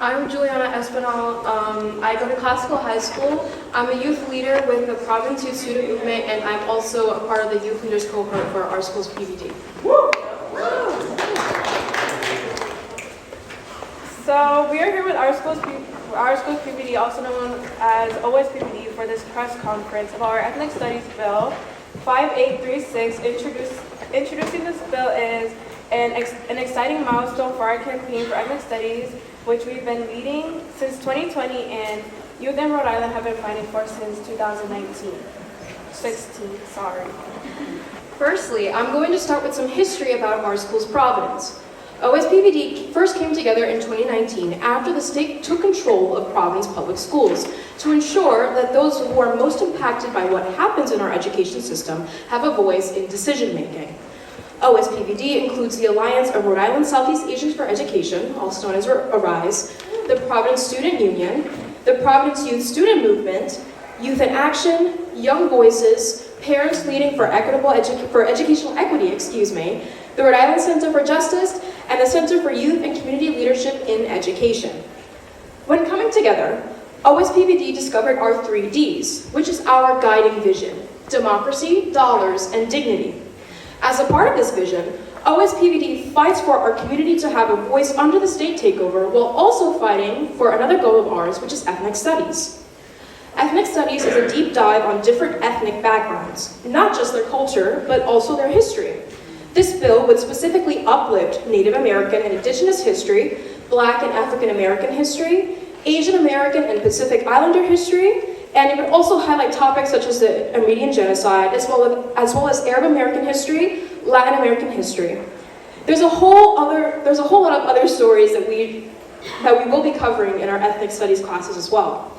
I'm Juliana Espinal. I go to Classical High School. I'm a youth leader with the Providence Youth Student Movement, and I'm also a part of the Youth Leaders Cohort for our school's PVD. So we are here with our school's PVD, also known as OSPVD, for this press conference about our Ethnic Studies Bill 5836. Introducing this bill is an exciting milestone for our campaign for ethnic studies, which we've been leading since 2020, and youth in Rhode Island have been fighting for since 2016, sorry. Firstly, I'm going to start with some history about our school's Providence. OSPVD first came together in 2019 after the state took control of Providence public schools to ensure that those who are most impacted by what happens in our education system have a voice in decision making. OSPVD includes the Alliance of Rhode Island Southeast Asians for Education, also known as ARISE, the Providence Student Union, the Providence Youth Student Movement, Youth in Action, Young Voices, Parents Leading for Educational Equity, the Rhode Island Center for Justice, and the Center for Youth and Community Leadership in Education. When coming together, OSPVD discovered our 3 Ds, which is our guiding vision: democracy, dollars, and dignity. As a part of this vision, OSPVD fights for our community to have a voice under the state takeover while also fighting for another goal of ours, which is ethnic studies. Ethnic studies is a deep dive on different ethnic backgrounds, not just their culture, but also their history. This bill would specifically uplift Native American and Indigenous history, Black and African American history, Asian American and Pacific Islander history, and it would also highlight topics such as the Armenian genocide, as well as Arab American history, Latin American history. There's a whole lot of other stories that we will be covering in our ethnic studies classes as well.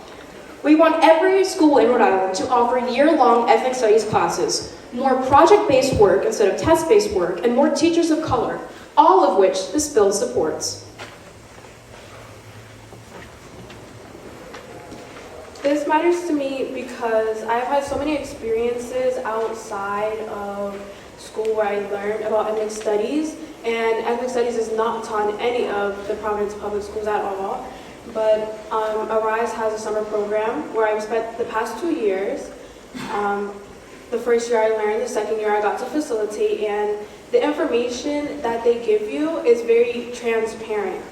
We want every school in Rhode Island to offer year-long ethnic studies classes, more project-based work instead of test-based work, and more teachers of color, all of which this bill supports. This matters to me because I've had so many experiences outside of school where I learned about ethnic studies, and ethnic studies is not taught in any of the Providence public schools at all. But ARISE has a summer program where I've spent the past 2 years. The first year I learned, the second year I got to facilitate, and the information that they give you is very transparent.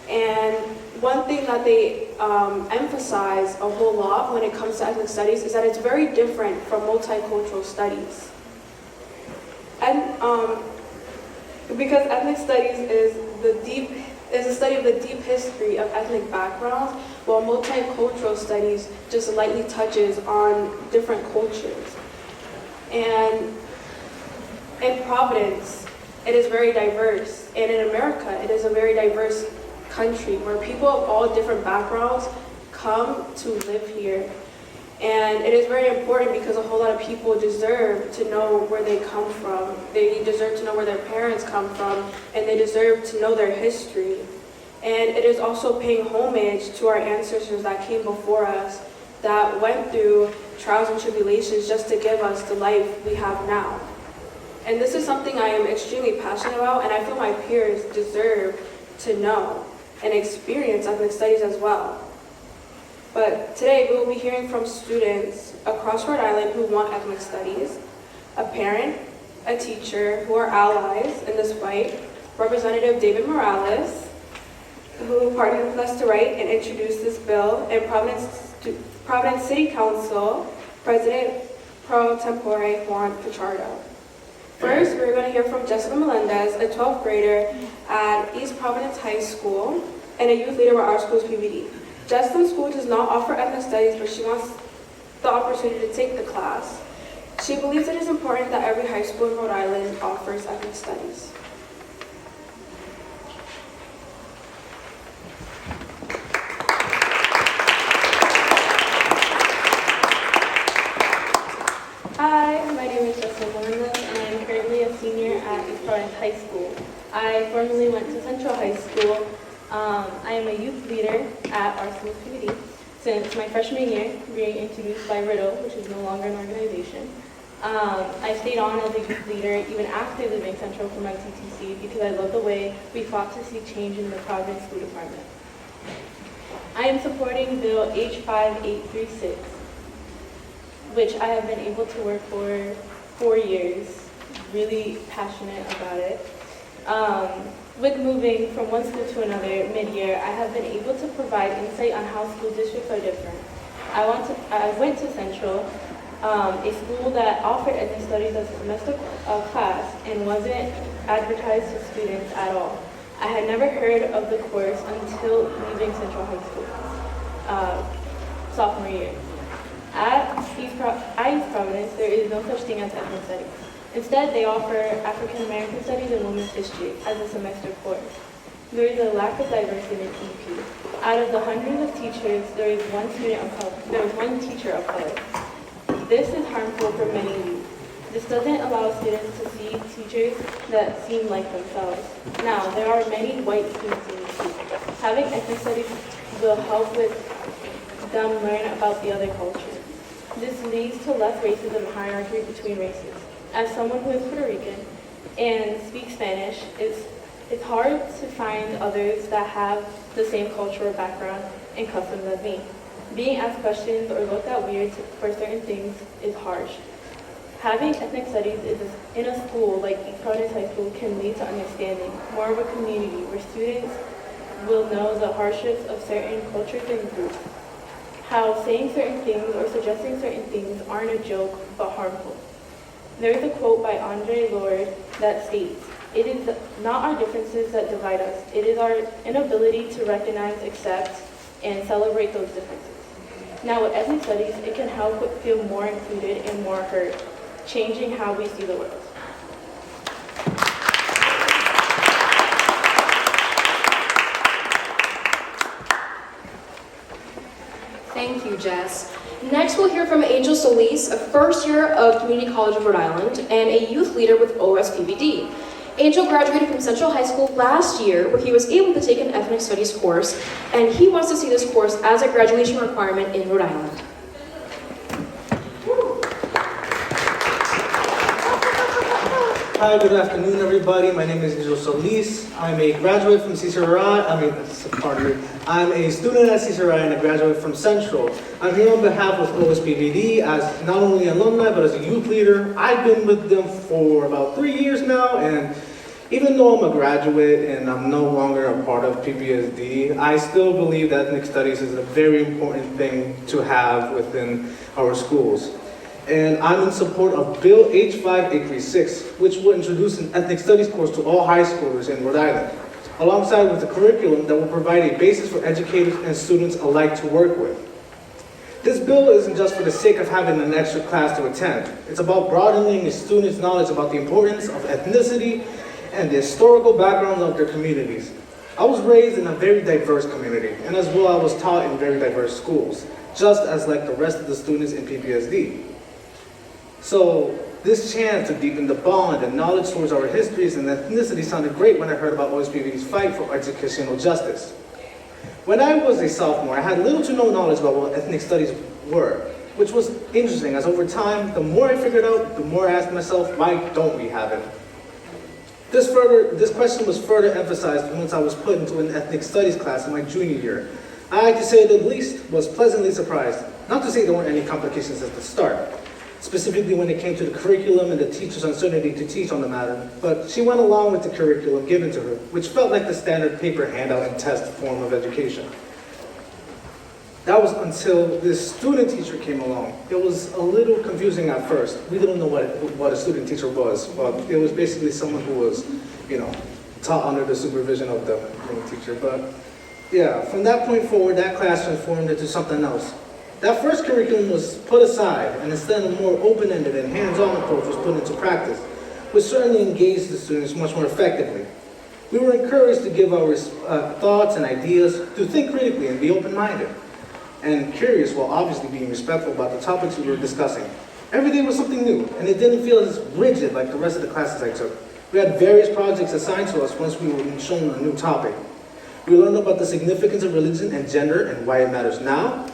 And one thing that they emphasize a whole lot when it comes to ethnic studies is that it's very different from multicultural studies. And because ethnic studies is a study of the deep history of ethnic backgrounds, while multicultural studies just lightly touches on different cultures. And in Providence, it is very diverse, and in America, it is a very diverse country where people of all different backgrounds come to live here. And it is very important because a whole lot of people deserve to know where they come from. They deserve to know where their parents come from, and they deserve to know their history. And it is also paying homage to our ancestors that came before us, that went through trials and tribulations just to give us the life we have now. And this is something I am extremely passionate about, and I feel my peers deserve to know and experience ethnic studies as well. But today we will be hearing from students across Rhode Island who want ethnic studies, a parent, a teacher who are allies in this fight, Representative David Morales, who partnered with us to write and introduce this bill, and Providence City Council President Pro Tempore Juan Pichardo. First, we're going to hear from Jessica Melendez, a 12th grader at East Providence High School and a youth leader with our school's PVD. Jessica's school does not offer ethnic studies, but she wants the opportunity to take the class. She believes it is important that every high school in Rhode Island offers ethnic studies. Hi, my name is Jessica Melendez, and I'm currently a senior at East Providence High School. I formerly went to Central High School. I am a youth leader at our school's PVD since my freshman year, being introduced by Riddle, which is no longer an organization. I stayed on as a youth leader even after leaving Central for my TTC because I love the way we fought to see change in the Providence School Department. am supporting Bill H5836, which I have been able to work for 4 years, really passionate about it. With moving from one school to another mid-year, I have been able to provide insight on how school districts are different. I went to Central, a school that offered ethnic studies as a semester class and wasn't advertised to students at all. I had never heard of the course until leaving Central High School, sophomore year. At East Providence, there is no such thing as ethnic studies. Instead, they offer African American Studies and Women's History as a semester course. There is a lack of diversity in EP. Out of the hundreds of teachers, there is one teacher of color. This is harmful for many youth. This doesn't allow students to see teachers that seem like themselves. Now, there are many white students in EP. Having ethnic studies will help with them learn about the other cultures. This leads to less racism and hierarchy between races. As someone who is Puerto Rican and speaks Spanish, it's hard to find others that have the same cultural background and customs as me. Being asked questions or looked at weird for certain things is harsh. Having ethnic studies in a school like East Providence High School can lead to understanding, more of a community where students will know the hardships of certain cultures and groups. How saying certain things or suggesting certain things aren't a joke but harmful. There is a quote by Andre Lorde that states, "It is not our differences that divide us. It is our inability to recognize, accept, and celebrate those differences." Now with ethnic studies, it can help feel more included and more heard, changing how we see the world. Thank you, Jess. Next, we'll hear from Angel Solis, a first year of Community College of Rhode Island and a youth leader with OSPBD. Angel graduated from Central High School last year, where he was able to take an ethnic studies course, and he wants to see this course as a graduation requirement in Rhode Island. Hi, good afternoon, everybody. My name is Angel Solis. I'm a graduate from CCRI. I'm a student at CCRI and a graduate from Central. I'm here on behalf of OSPBD as not only an alumni, but as a youth leader. I've been with them for about 3 years now, and even though I'm a graduate and I'm no longer a part of PPSD, I still believe that ethnic studies is a very important thing to have within our schools. And I'm in support of Bill H5836, which will introduce an ethnic studies course to all high schoolers in Rhode Island, alongside with a curriculum that will provide a basis for educators and students alike to work with. This bill isn't just for the sake of having an extra class to attend. It's about broadening the students' knowledge about the importance of ethnicity and the historical background of their communities. I was raised in a very diverse community, and as well I was taught in very diverse schools, just as like the rest of the students in PPSD. So this chance to deepen the bond and knowledge towards our histories and ethnicity sounded great when I heard about OSPBD's fight for educational justice. When I was a sophomore, I had little to no knowledge about what ethnic studies were, which was interesting, as over time, the more I figured out, the more I asked myself, why don't we have it? This question was further emphasized once I was put into an ethnic studies class in my junior year. I, to say the least, was pleasantly surprised. Not to say there weren't any complications at the start, specifically when it came to the curriculum and the teacher's uncertainty to teach on the matter, but she went along with the curriculum given to her, which felt like the standard paper handout and test form of education. That was until this student teacher came along. It was a little confusing at first. We didn't know what a student teacher was, but it was basically someone who was, taught under the supervision of the teacher. But yeah, from that point forward, that class transformed into something else. That first curriculum was put aside, and instead a more open-ended and hands-on approach was put into practice, which certainly engaged the students much more effectively. We were encouraged to give our thoughts and ideas, to think critically and be open-minded, and curious while obviously being respectful about the topics we were discussing. Every day was something new, and it didn't feel as rigid like the rest of the classes I took. We had various projects assigned to us once we were shown a new topic. We learned about the significance of religion and gender and why it matters now.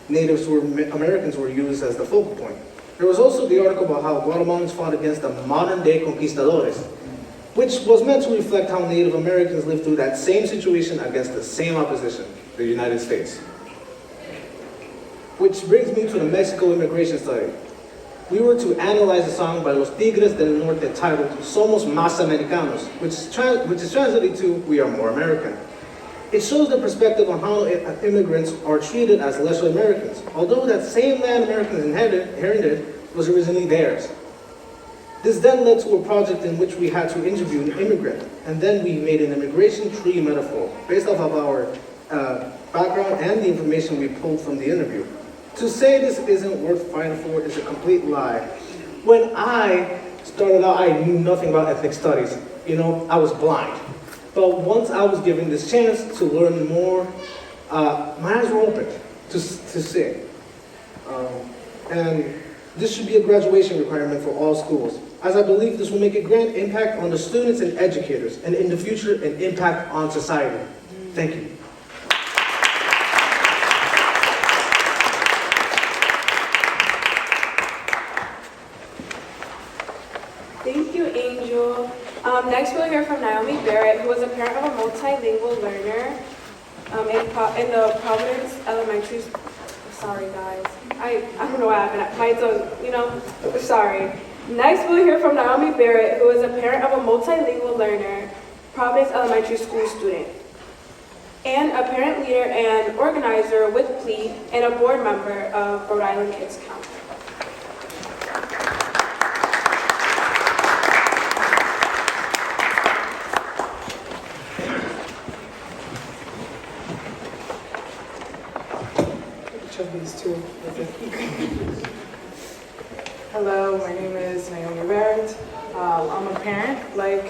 Natives Americans were used as the focal point. There was also the article about how Guatemalans fought against the modern-day conquistadores, which was meant to reflect how Native Americans lived through that same situation against the same opposition, the United States. Which brings me to the Mexico immigration study. We were to analyze a song by Los Tigres del Norte titled Somos Más Americanos, which is translated to We Are More American. It shows the perspective on how immigrants are treated as lesser Americans, although that same land Americans inherited was originally theirs. This then led to a project in which we had to interview an immigrant, and then we made an immigration tree metaphor based off of our background and the information we pulled from the interview. To say this isn't worth fighting for is a complete lie. When I started out, I knew nothing about ethnic studies. I was blind. But once I was given this chance to learn more, my eyes were opened to see. And this should be a graduation requirement for all schools, as I believe this will make a grand impact on the students and educators, and in the future, an impact on society. Thank you. Thank you, Angel. Next, we'll hear from Naomi Barrett, who was a parent of a multilingual learner in the Providence Elementary. Sorry, guys. I don't know what happened. Sorry. Next, we'll hear from Naomi Barrett, who is a parent of a multilingual learner, Providence Elementary School student, and a parent leader and organizer with PLEAD, and a board member of Rhode Island Kids Council. These two. Hello, my name is Naomi Barrett. I'm a parent, like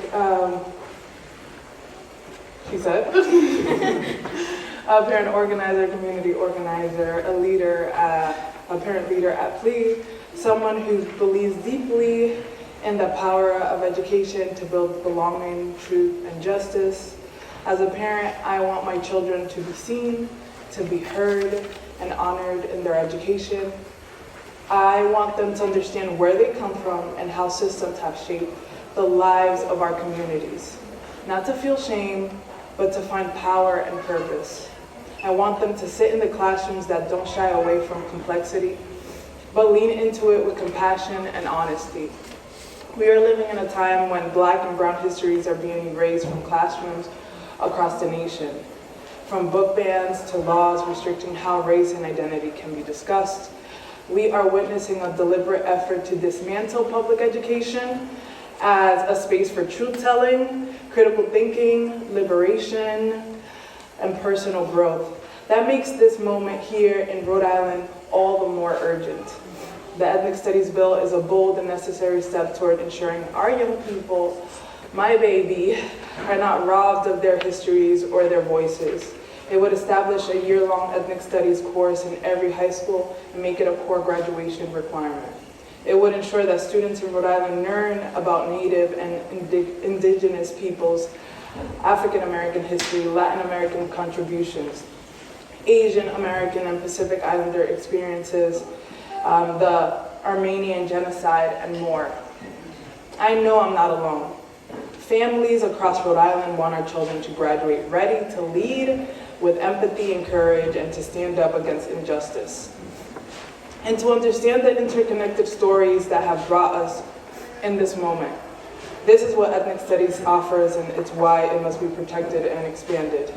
she said. A parent organizer, community organizer, a leader, a parent leader at PLEAD, someone who believes deeply in the power of education to build belonging, truth, and justice. As a parent, I want my children to be seen, to be heard, and honored in their education. I want them to understand where they come from and how systems have shaped the lives of our communities. Not to feel shame, but to find power and purpose. I want them to sit in the classrooms that don't shy away from complexity, but lean into it with compassion and honesty. We are living in a time when Black and Brown histories are being erased from classrooms across the nation. From book bans to laws restricting how race and identity can be discussed, we are witnessing a deliberate effort to dismantle public education as a space for truth-telling, critical thinking, liberation, and personal growth. That makes this moment here in Rhode Island all the more urgent. The Ethnic Studies Bill is a bold and necessary step toward ensuring our young people, my baby, are not robbed of their histories or their voices. It would establish a year-long ethnic studies course in every high school and make it a core graduation requirement. It would ensure that students in Rhode Island learn about Native and indigenous peoples, African American history, Latin American contributions, Asian American and Pacific Islander experiences, the Armenian genocide, and more. I know I'm not alone. Families across Rhode Island want our children to graduate ready to lead with empathy and courage and to stand up against injustice. And to understand the interconnected stories that have brought us in this moment. This is what ethnic studies offers, and it's why it must be protected and expanded.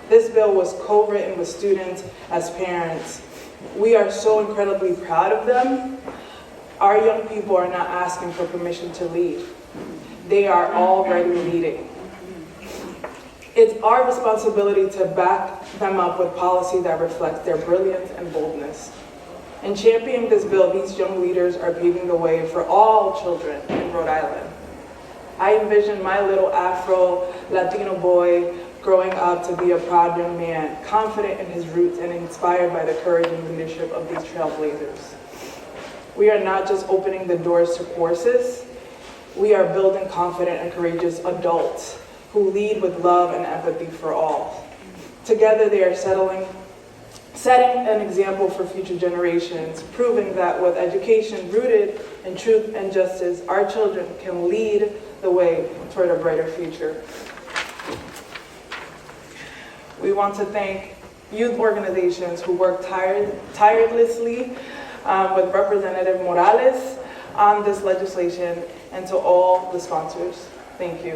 This bill was co-written with students as parents. We are so incredibly proud of them. Our young people are not asking for permission to lead. They are already leading. It's our responsibility to back them up with policy that reflects their brilliance and boldness. In championing this bill, these young leaders are paving the way for all children in Rhode Island. I envision my little Afro Latino boy growing up to be a proud young man, confident in his roots and inspired by the courage and leadership of these trailblazers. We are not just opening the doors to courses, we are building confident and courageous adults who lead with love and empathy for all. Together they are setting an example for future generations, proving that with education rooted in truth and justice, our children can lead the way toward a brighter future. We want to thank youth organizations who work tirelessly with Representative Morales on this legislation, and to all the sponsors. Thank you.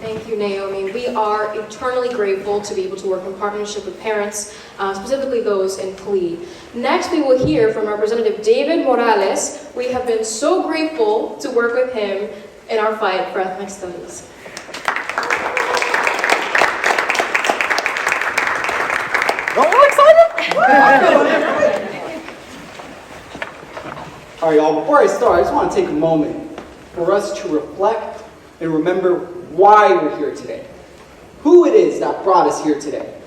Thank you, Naomi. We are eternally grateful to be able to work in partnership with parents, specifically those in PLE. Next, we will hear from Representative David Morales. We have been so grateful to work with him in our fight for ethnic studies. All right, y'all, before I start, I just want to take a moment for us to reflect and remember why we're here today. Who it is that brought us here today.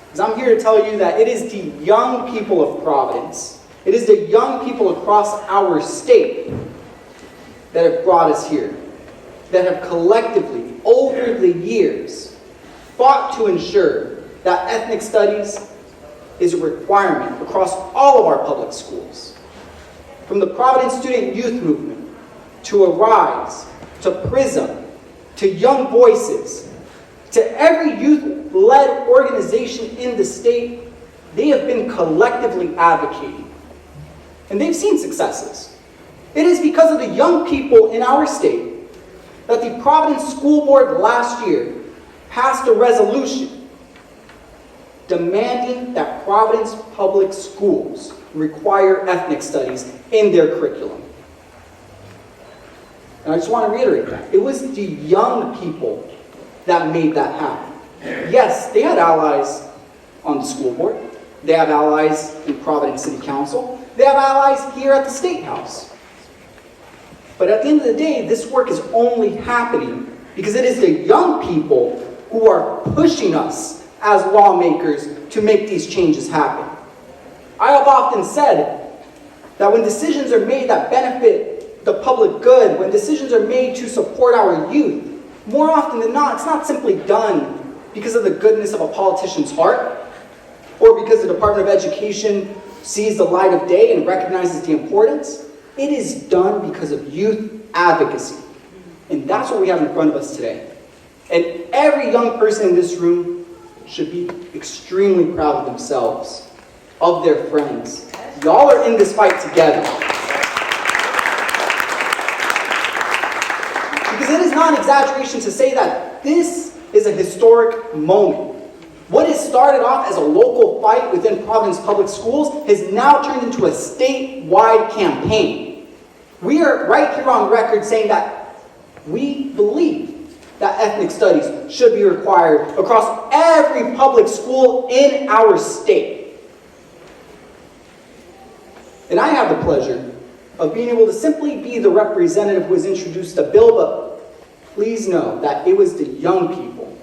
Because I'm here to tell you that it is the young people of Providence, it is the young people across our state that have brought us here, that have collectively, over the years, fought to ensure that ethnic studies is a requirement across all of our public schools. From the Providence Student Youth Movement, to Arise, to PRISM, to Young Voices, to every youth-led organization in the state, they have been collectively advocating. And they've seen successes. It is because of the young people in our state that the Providence School Board last year passed a resolution demanding that Providence Public Schools require ethnic studies in their curriculum. And I just want to reiterate that. It was the young people that made that happen. Yes, they had allies on the school board. They have allies in Providence City Council. They have allies here at the State House. But at the end of the day, this work is only happening because it is the young people who are pushing us as lawmakers to make these changes happen. I have often said that when decisions are made that benefit the public good, when decisions are made to support our youth, more often than not, it's not simply done because of the goodness of a politician's heart, or because the Department of Education sees the light of day and recognizes the importance. It is done because of youth advocacy. And that's what we have in front of us today. And every young person in this room should be extremely proud of themselves, of their friends. Y'all are in this fight together. Because it is not an exaggeration to say that this is a historic moment. What has started off as a local fight within Providence Public Schools has now turned into a statewide campaign. We are right here on record saying that we believe that ethnic studies should be required across every public school in our state. And I have the pleasure of being able to simply be the representative who has introduced the bill, but please know that it was the young people.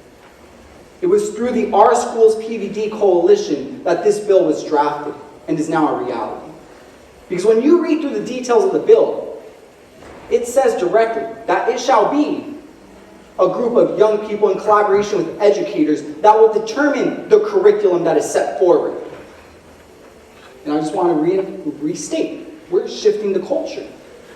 It was through the Our Schools PVD Coalition that this bill was drafted and is now a reality. Because when you read through the details of the bill, it says directly that it shall be a group of young people in collaboration with educators that will determine the curriculum that is set forward. And I just want to restate, we're shifting the culture.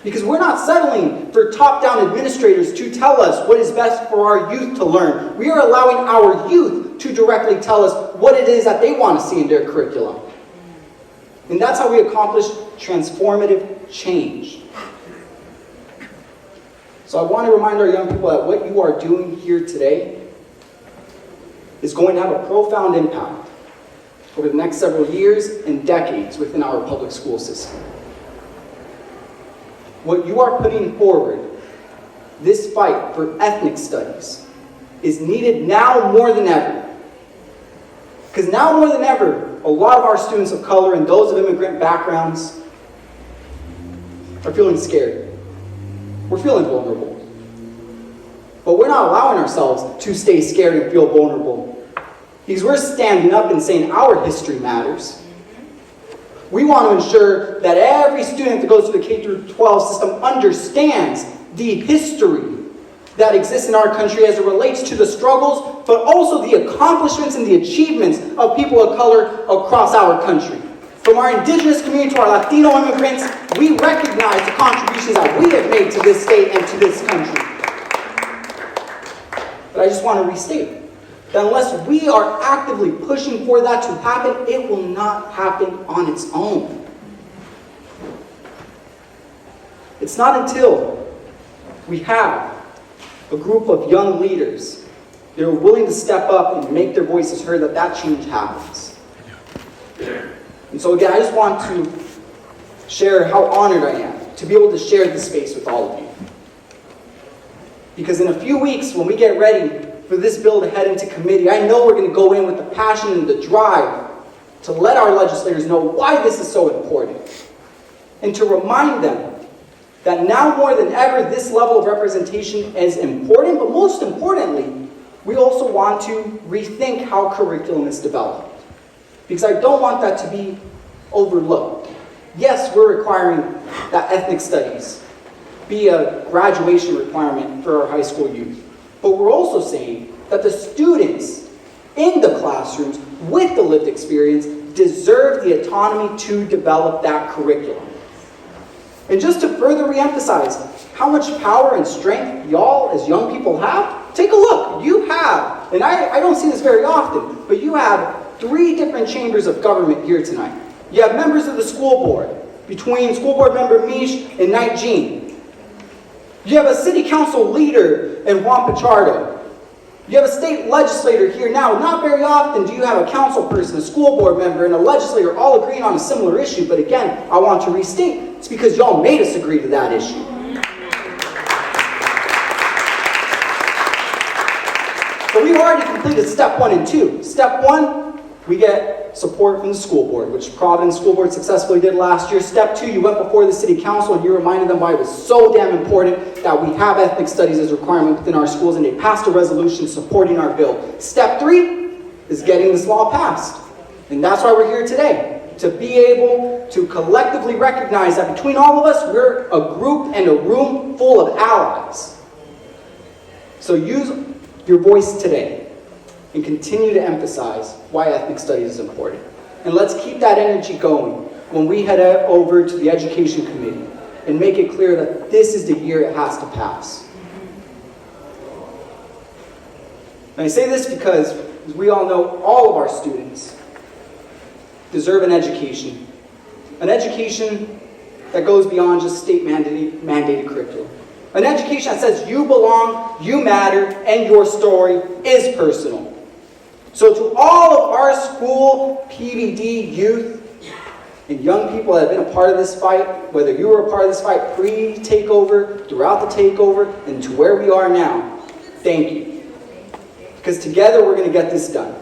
Because we're not settling for top-down administrators to tell us what is best for our youth to learn. We are allowing our youth to directly tell us what it is that they want to see in their curriculum. And that's how we accomplish transformative change. So I want to remind our young people that what you are doing here today is going to have a profound impact over the next several years and decades within our public school system. What you are putting forward, this fight for ethnic studies, is needed now more than ever. Because now more than ever, a lot of our students of color and those of immigrant backgrounds are feeling scared. We're feeling vulnerable. But we're not allowing ourselves to stay scared and feel vulnerable. Because we're standing up and saying our history matters. We want to ensure that every student that goes through the K-12 system understands the history that exists in our country as it relates to the struggles, but also the accomplishments and the achievements of people of color across our country. From our indigenous community to our Latino immigrants, we recognize the contributions that we have made to this state and to this country. But I just want to restate that unless we are actively pushing for that to happen, it will not happen on its own. It's not until we have a group of young leaders that are willing to step up and make their voices heard that that change happens. And so again, I just want to share how honored I am to be able to share this space with all of you. Because in a few weeks, when we get ready for this bill to head into committee, I know we're going to go in with the passion and the drive to let our legislators know why this is so important. And to remind them that now more than ever, this level of representation is important, but most importantly, we also want to rethink how curriculum is developed. Because I don't want that to be overlooked. Yes, we're requiring that ethnic studies be a graduation requirement for our high school youth. But we're also saying that the students in the classrooms with the lived experience deserve the autonomy to develop that curriculum. And just to further reemphasize how much power and strength y'all as young people have, take a look. You have, and I don't see this very often, but you have 3 different chambers of government here tonight. You have members of the school board, between school board member Mish and Knight Jean. You have a city council leader in Juan Pichardo. You have a state legislator here now. Not very often do you have a council person, a school board member, and a legislator all agreeing on a similar issue. But again, I want to restate, it's because y'all made us agree to that issue. So we've already completed step 1 and 2. Step 1, we get support from the school board, which Providence School Board successfully did last year. Step 2, you went before the city council and you reminded them why it was so damn important that we have ethnic studies as a requirement within our schools, and they passed a resolution supporting our bill. Step 3 is getting this law passed. And that's why we're here today, to be able to collectively recognize that between all of us, we're a group and a room full of allies. So use your voice today and continue to emphasize why ethnic studies is important. And let's keep that energy going when we head over to the Education Committee and make it clear that this is the year it has to pass. And I say this because, as we all know, all of our students deserve an education that goes beyond just state-mandated curriculum. An education that says you belong, you matter, and your story is personal. So to all of our school PBD youth and young people that have been a part of this fight, whether you were a part of this fight pre-takeover, throughout the takeover, and to where we are now, thank you. Because together we're going to get this done.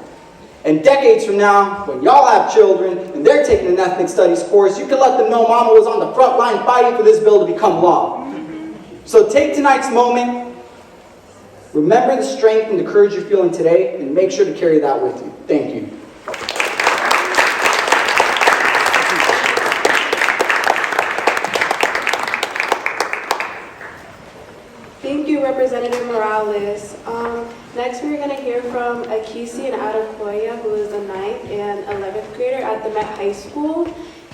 And decades from now, when y'all have children and they're taking an ethnic studies course, you can let them know Mama was on the front line fighting for this bill to become law. So take tonight's moment, remember the strength and the courage you're feeling today, and make sure to carry that with you. Thank you. Thank you, Representative Morales. Next, we're going to hear from Akisi and Adekoya, who is a 9th and 11th grader at the Met High School,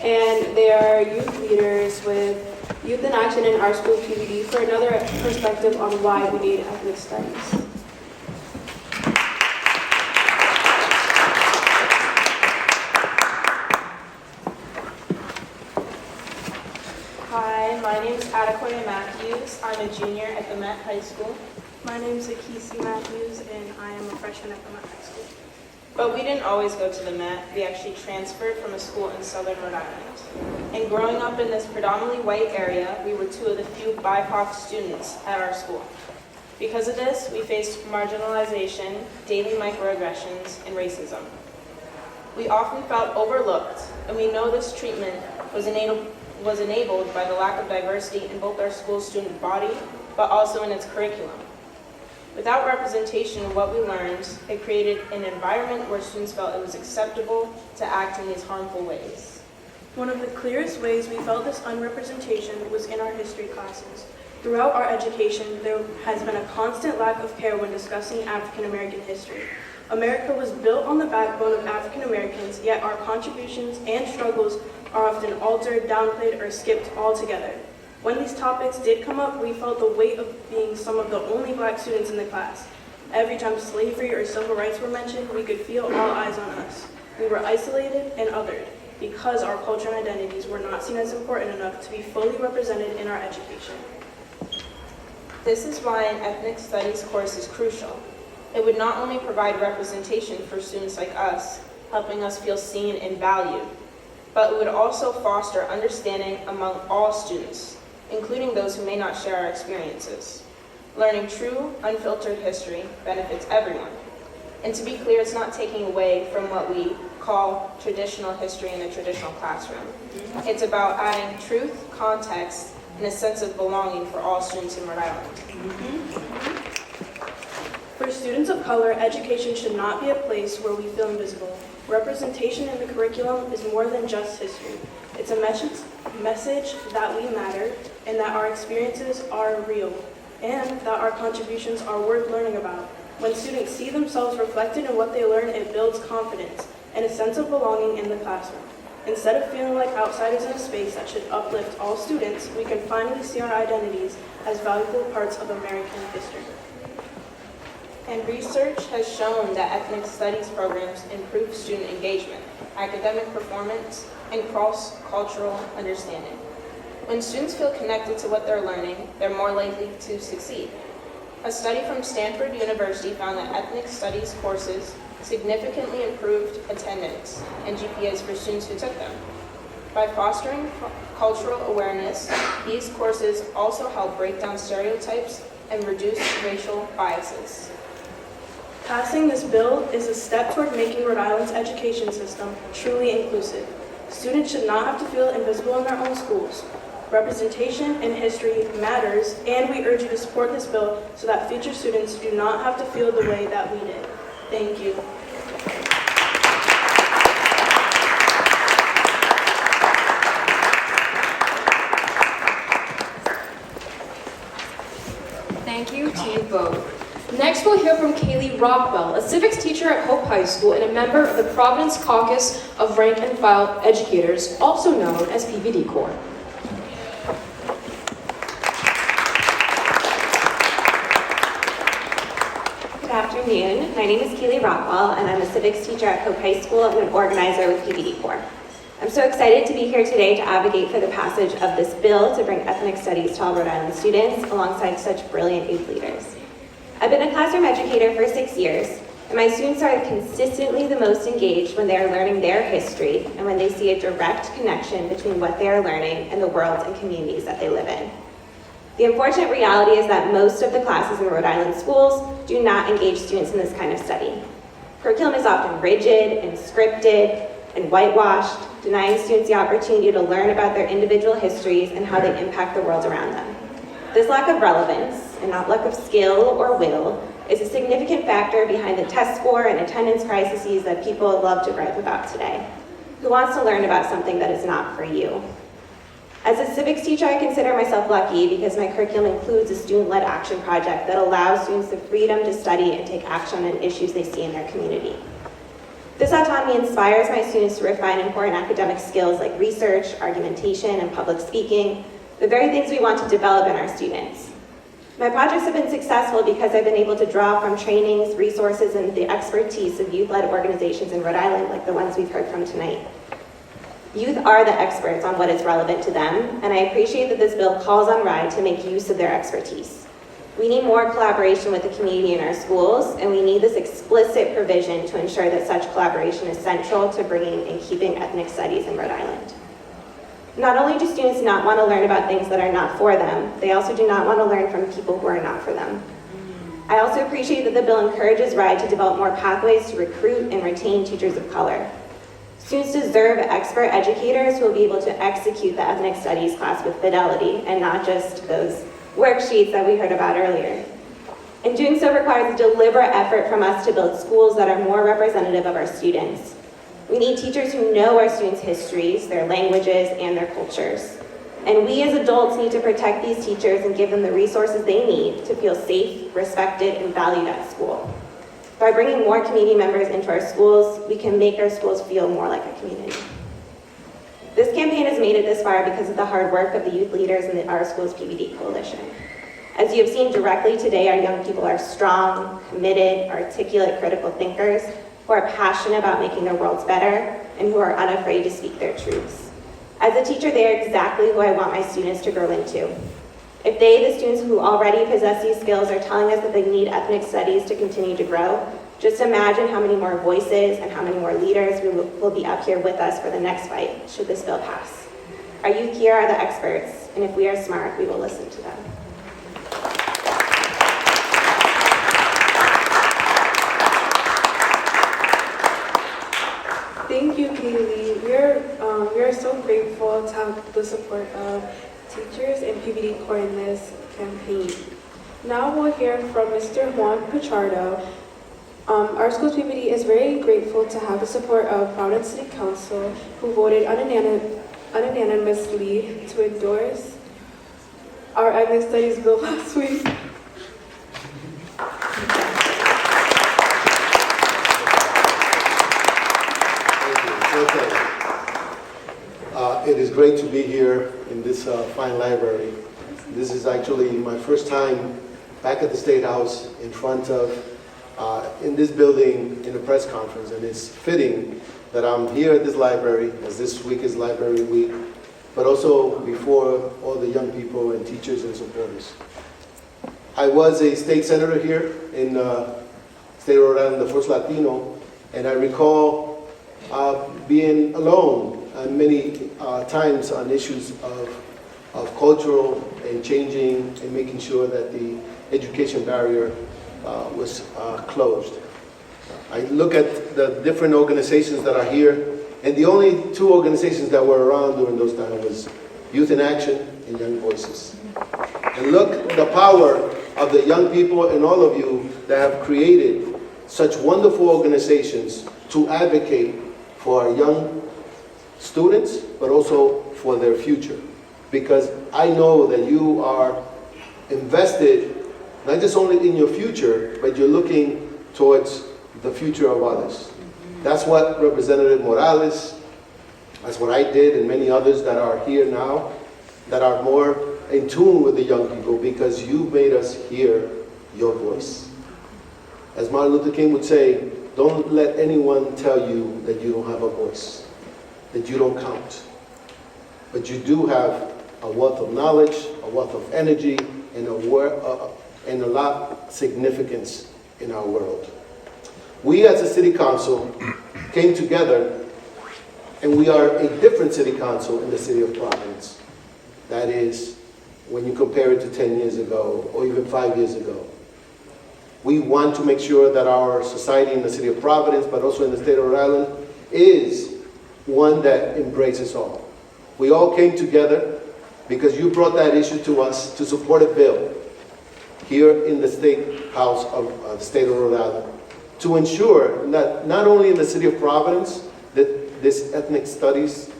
and they are youth leaders with Youth in Action in Our School PBD for another perspective on why we need ethnic studies. Hi, my name is Adekoya Matthews. I'm a junior at the Met High School. My name is Akisi Matthews, and I am a freshman at the Met High School. But we didn't always go to the Met. We actually transferred from a school in southern Rhode Island. And growing up in this predominantly white area, we were 2 of the few BIPOC students at our school. Because of this, we faced marginalization, daily microaggressions, and racism. We often felt overlooked, and we know this treatment was enabled by the lack of diversity in both our school student body, but also in its curriculum. Without representation of what we learned, it created an environment where students felt it was acceptable to act in these harmful ways. One of the clearest ways we felt this unrepresentation was in our history classes. Throughout our education, there has been a constant lack of care when discussing African American history. America was built on the backbone of African Americans, yet our contributions and struggles are often altered, downplayed, or skipped altogether. When these topics did come up, we felt the weight of being some of the only Black students in the class. Every time slavery or civil rights were mentioned, we could feel all eyes on us. We were isolated and othered because our culture and identities were not seen as important enough to be fully represented in our education. This is why an ethnic studies course is crucial. It would not only provide representation for students like us, helping us feel seen and valued, but it would also foster understanding among all students, including those who may not share our experiences. Learning true, unfiltered history benefits everyone. And to be clear, it's not taking away from what we call traditional history in a traditional classroom. It's about adding truth, context, and a sense of belonging for all students in Rhode Island. For students of color, education should not be a place where we feel invisible. Representation in the curriculum is more than just history. It's a message that we matter and that our experiences are real and that our contributions are worth learning about. When students see themselves reflected in what they learn, it builds confidence and a sense of belonging in the classroom. Instead of feeling like outsiders in a space that should uplift all students, we can finally see our identities as valuable parts of American history. And research has shown that ethnic studies programs improve student engagement, academic performance, and cross-cultural understanding. When students feel connected to what they're learning, they're more likely to succeed. A study from Stanford University found that ethnic studies courses significantly improved attendance and GPAs for students who took them. By fostering cultural awareness, these courses also help break down stereotypes and reduce racial biases. Passing this bill is a step toward making Rhode Island's education system truly inclusive. Students should not have to feel invisible in their own schools. Representation in history matters, and we urge you to support this bill so that future students do not have to feel the way that we did. Thank you. Thank you to you both. Next, we'll hear from Kaylee Rockwell, a civics teacher at Hope High School and a member of the Providence Caucus of Rank and File Educators, also known as PVD Corps. Good afternoon. My name is Kaylee Rockwell, and I'm a civics teacher at Hope High School and an organizer with PVD Corps. I'm so excited to be here today to advocate for the passage of this bill to bring ethnic studies to all Rhode Island students alongside such brilliant youth leaders. I've been a classroom educator for 6 years, and my students are consistently the most engaged when they are learning their history and when they see a direct connection between what they are learning and the worlds and communities that they live in. The unfortunate reality is that most of the classes in Rhode Island schools do not engage students in this kind of study. Curriculum is often rigid and scripted and whitewashed, denying students the opportunity to learn about their individual histories and how they impact the world around them. This lack of relevance, and not lack of skill or will, is a significant factor behind the test score and attendance crises that people love to gripe about today. Who wants to learn about something that is not for you? As a civics teacher, I consider myself lucky because my curriculum includes a student-led action project that allows students the freedom to study and take action on issues they see in their community. This autonomy inspires my students to refine important academic skills like research, argumentation, and public speaking, the very things we want to develop in our students. My projects have been successful because I've been able to draw from trainings, resources, and the expertise of youth-led organizations in Rhode Island, like the ones we've heard from tonight. Youth are the experts on what is relevant to them, and I appreciate that this bill calls on RIDE to make use of their expertise. We need more collaboration with the community in our schools, and we need this explicit provision to ensure that such collaboration is central to bringing and keeping ethnic studies in Rhode Island. Not only do students not want to learn about things that are not for them, they also do not want to learn from people who are not for them. I also appreciate that the bill encourages RIDE to develop more pathways to recruit and retain teachers of color. Students deserve expert educators who will be able to execute the ethnic studies class with fidelity and not just those worksheets that we heard about earlier. And doing so requires a deliberate effort from us to build schools that are more representative of our students. We need teachers who know our students' histories, their languages, and their cultures. And we as adults need to protect these teachers and give them the resources they need to feel safe, respected, and valued at school. By bringing more community members into our schools, we can make our schools feel more like a community. This campaign has made it this far because of the hard work of the youth leaders in the Our Schools PVD Coalition. As you have seen directly today, our young people are strong, committed, articulate, critical thinkers who are passionate about making their worlds better and who are unafraid to speak their truths. As a teacher, they are exactly who I want my students to grow into. If they, the students who already possess these skills, are telling us that they need ethnic studies to continue to grow, just imagine how many more voices and how many more leaders will be up here with us for the next fight, should this bill pass. Our youth here are the experts, and if we are smart, we will listen to them. Thank you, Kaylee. We are so grateful to have the support of teachers and PVD Corps in this campaign. Now we'll hear from Mr. Juan Pichardo. Our Schools PVD is very grateful to have the support of Providence City Council, who voted unanimously to endorse our ethnic studies bill last week. It is great to be here in this fine library. This is actually my first time back at the State House in front of, in this building in a press conference, and it's fitting that I'm here at this library, as this week is Library Week, but also before all the young people and teachers and supporters. I was a state senator here in state of Rhode Island, the first Latino, and I recall being alone many times on issues of cultural and changing and making sure that the education barrier was closed. I look at the different organizations that are here, and the only two organizations that were around during those times was Youth in Action and Young Voices. And look at the power of the young people and all of you that have created such wonderful organizations to advocate for our young students, but also for their future. Because I know that you are invested not just only in your future, but you're looking towards the future of others. That's what Representative Morales, that's what I did, and many others that are here now, that are more in tune with the young people, because you made us hear your voice. As Martin Luther King would say, don't let anyone tell you that you don't have a voice, that you don't count. But you do have a wealth of knowledge, a wealth of energy, and a lot of significance in our world. We as a city council came together, and we are a different city council in the city of Providence. That is, when you compare it to 10 years ago, or even 5 years ago. We want to make sure that our society in the city of Providence, but also in the state of Rhode Island, is one that embraces all. We all came together because you brought that issue to us to support a bill here in the State House of the state of Rhode Island to ensure that not only in the city of Providence that this ethnic studies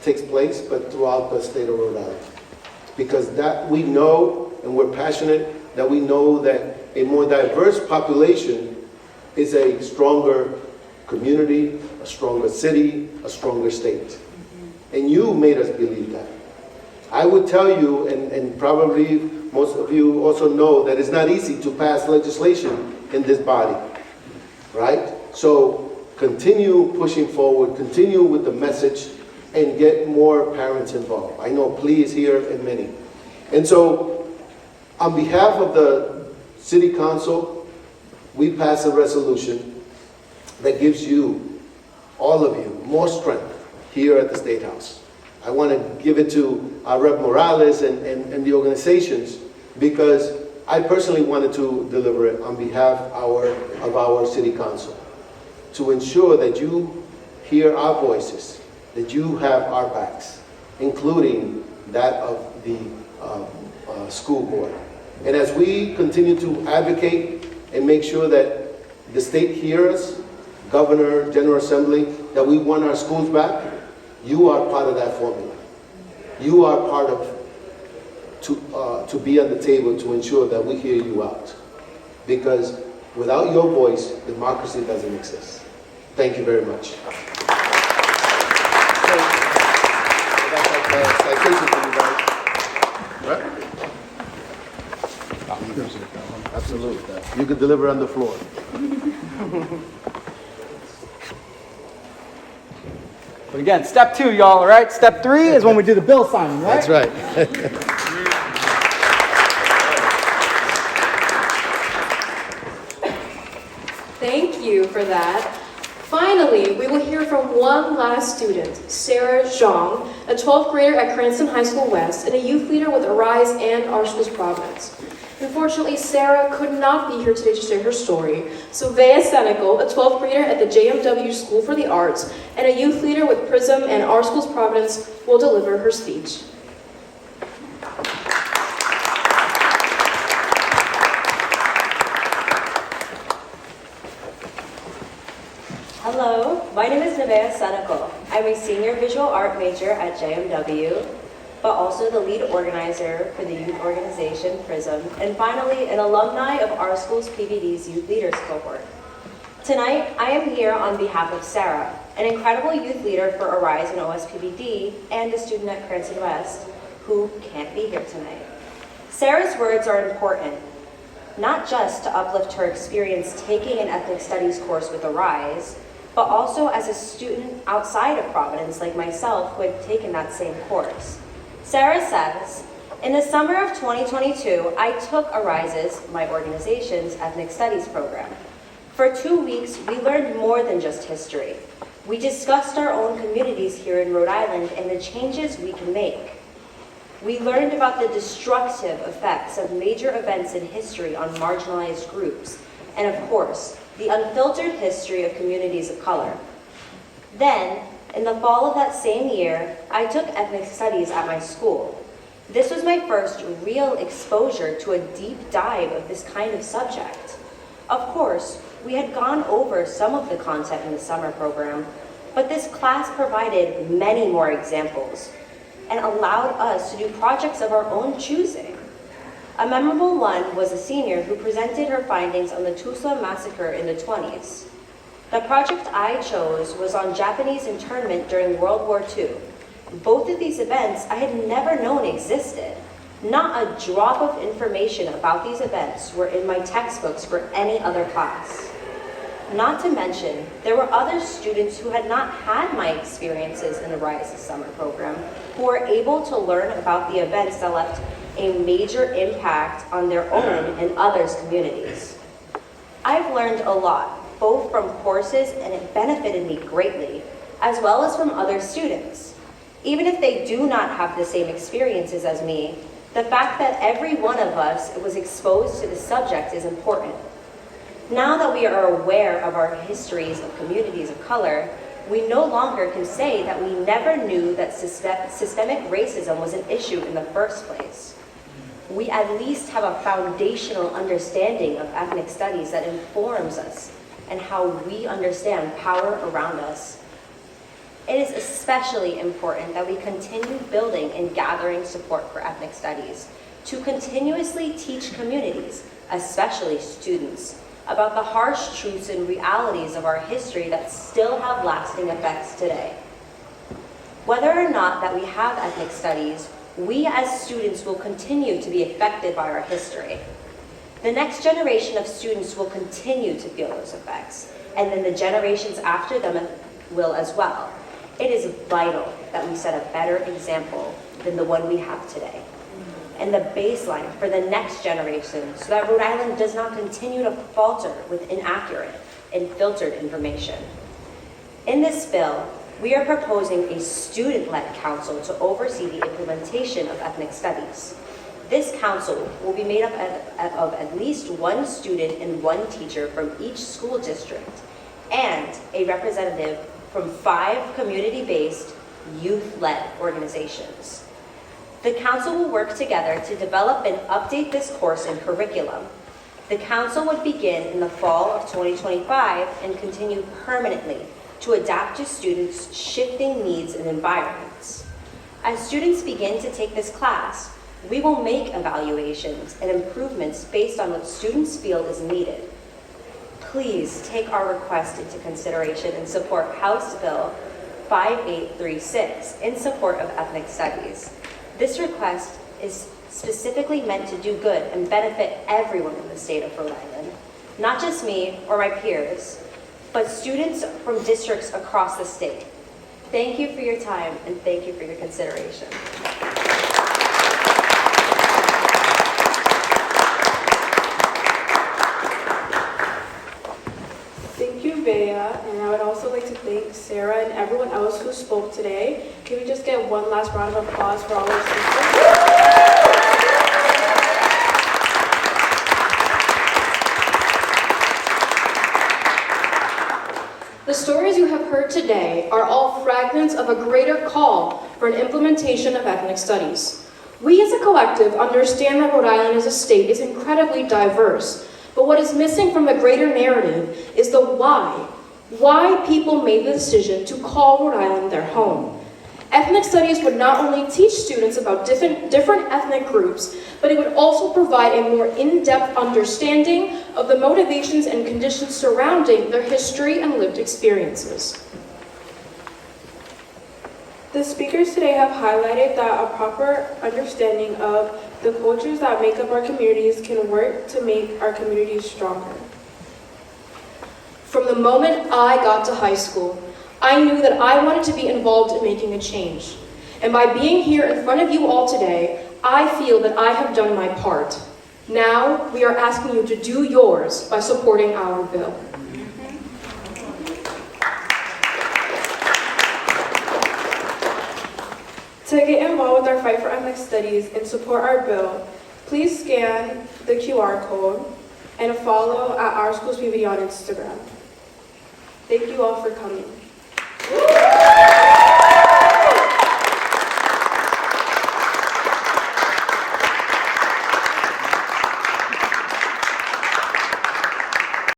takes place, but throughout the state of Rhode Island. Because that we know, and we're passionate, that we know that a more diverse population is a stronger community, a stronger city, a stronger state. And you made us believe that. I would tell you, and probably most of you also know, that it's not easy to pass legislation in this body, right? So continue pushing forward, continue with the message, and get more parents involved. I know Plea is here and many. And so on behalf of the City Council, we pass a resolution that gives you, all of you, more strength here at the State House. I want to give it to Rep. Morales and the organizations, because I personally wanted to deliver it on behalf of our City Council to ensure that you hear our voices, that you have our backs, including that of the school board. And as we continue to advocate and make sure that the state hears, Governor, General Assembly, that we want our schools back, you are part of that formula. You are part of, to be on the table to ensure that we hear you out. Because Without your voice, democracy doesn't exist. Thank you very much. Citation for you guys. Right? Absolutely. You can deliver on the floor. But again, step 2, y'all, all right? Step 3 is when we do the bill signing, right? That's right. Thank you for that. Finally, we will hear from one last student, Sarah Zhang, a 12th grader at Cranston High School West and a youth leader with Arise and Our School's Providence. Unfortunately, Sarah could not be here today to share her story, so Vea Senecal, a 12th grader at the JMW School for the Arts and a youth leader with PRISM and Our School's Providence, will deliver her speech. Hello, my name is Nevea Senecal. I'm a senior visual art major at JMW, but also the lead organizer for the youth organization PRISM, and finally an alumni of Our School's PVD's Youth Leaders Cohort. Tonight, I am here on behalf of Sarah, an incredible youth leader for Arise and OSPBD, and a student at Cranston West, who can't be here tonight. Sarah's words are important, not just to uplift her experience taking an ethnic studies course with Arise, but also as a student outside of Providence like myself who had taken that same course. Sarah says, in the summer of 2022, I took Arise's, my organization's, ethnic studies program. For 2 weeks, we learned more than just history. We discussed our own communities here in Rhode Island and the changes we can make. We learned about the destructive effects of major events in history on marginalized groups, and of course, the unfiltered history of communities of color. Then, in the fall of that same year, I took ethnic studies at my school. This was my first real exposure to a deep dive of this kind of subject. Of course, we had gone over some of the content in the summer program, but this class provided many more examples and allowed us to do projects of our own choosing. A memorable one was a senior who presented her findings on the Tulsa massacre in the 20s. The project I chose was on Japanese internment during World War II. Both of these events I had never known existed. Not a drop of information about these events were in my textbooks for any other class. Not to mention, there were other students who had not had my experiences in the Rise summer program who were able to learn about the events that left a major impact on their own and others' communities. I've learned a lot, both from courses, and it benefited me greatly, as well as from other students. Even if they do not have the same experiences as me, the fact that every one of us was exposed to the subject is important. Now that we are aware of our histories of communities of color, we no longer can say that we never knew that systemic racism was an issue in the first place. We at least have a foundational understanding of ethnic studies that informs us and how we understand power around us. It is especially important that we continue building and gathering support for ethnic studies to continuously teach communities, especially students, about the harsh truths and realities of our history that still have lasting effects today. Whether or not that we have ethnic studies, we as students will continue to be affected by our history. The next generation of students will continue to feel those effects, and then the generations after them will as well. It is vital that we set a better example than the one we have today, and the baseline for the next generation so that Rhode Island does not continue to falter with inaccurate and filtered information. In this bill, we are proposing a student-led council to oversee the implementation of ethnic studies. This council will be made up of at least one student and one teacher from each school district, and a representative from 5 community-based, youth-led organizations. The council will work together to develop and update this course and curriculum. The council would begin in the fall of 2025 and continue permanently to adapt to students' shifting needs and environments. As students begin to take this class, we will make evaluations and improvements based on what students feel is needed. please take our request into consideration and support House Bill 5836 in support of ethnic studies. This request is specifically meant to do good and benefit everyone in the state of Rhode Island, not just me or my peers, but students from districts across the state. Thank you for your time and thank you for your consideration. Thank you, Bea, and I would also like to thank Sarah and everyone else who spoke today. Can we just get one last round of applause for all our speakers? The stories you have heard today are all fragments of a greater call for an implementation of ethnic studies. We as a collective understand that Rhode Island as a state is incredibly diverse, but what is missing from the greater narrative is the why. Why people made the decision to call Rhode Island their home. Ethnic studies would not only teach students about different ethnic groups, but it would also provide a more in-depth understanding of the motivations and conditions surrounding their history and lived experiences. The speakers today have highlighted that a proper understanding of the cultures that make up our communities can work to make our communities stronger. From the moment I got to high school, I knew that I wanted to be involved in making a change. And by being here in front of you all today, I feel that I have done my part. Now, we are asking you to do yours by supporting our bill. To get involved with our fight for ethnic studies and support our bill, please scan the QR code and follow at Our Schools PVD on Instagram. Thank you all for coming.